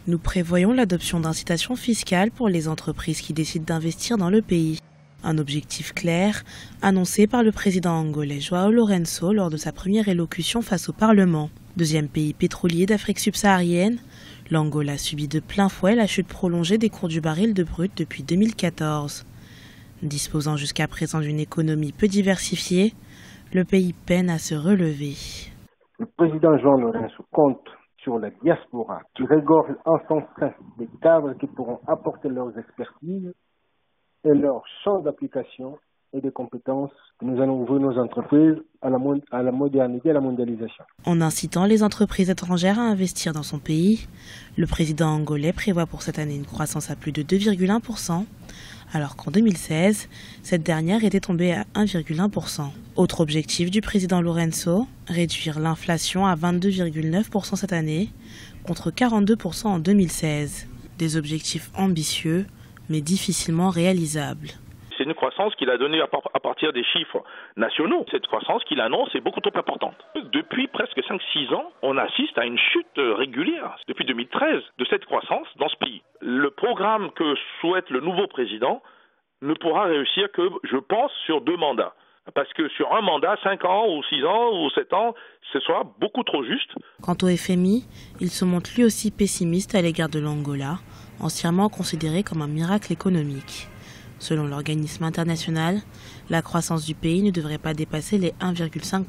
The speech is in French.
Nous prévoyons l'adoption d'incitations fiscales pour les entreprises qui décident d'investir dans le pays. Un objectif clair, annoncé par le président angolais João Lourenço lors de sa première élocution face au Parlement. Deuxième pays pétrolier d'Afrique subsaharienne, l'Angola subit de plein fouet la chute prolongée des cours du baril de brut depuis 2014. Disposant jusqu'à présent d'une économie peu diversifiée, le pays peine à se relever. Le président João Lourenço compte sur la diaspora qui regorge en son sein des cadres qui pourront apporter leurs expertises et leur champ d'application et des compétences que nous allons ouvrir nos entreprises à la modernité et à la mondialisation. En incitant les entreprises étrangères à investir dans son pays, le président angolais prévoit pour cette année une croissance à plus de 2,1%, alors qu'en 2016, cette dernière était tombée à 1,1%. Autre objectif du président Lourenço, réduire l'inflation à 22,9% cette année, contre 42% en 2016. Des objectifs ambitieux, mais difficilement réalisables. C'est une croissance qu'il a donnée à partir des chiffres nationaux. Cette croissance qu'il annonce est beaucoup trop importante. Depuis presque 5-6 ans, on assiste à une chute régulière, depuis 2013, de cette croissance dans ce pays. Le programme que souhaite le nouveau président ne pourra réussir que, je pense, sur 2 mandats. Parce que sur un mandat, 5 ans ou 6 ans ou 7 ans, ce sera beaucoup trop juste. Quant au FMI, il se montre lui aussi pessimiste à l'égard de l'Angola, anciennement considéré comme un miracle économique. Selon l'organisme international, la croissance du pays ne devrait pas dépasser les 1,5%.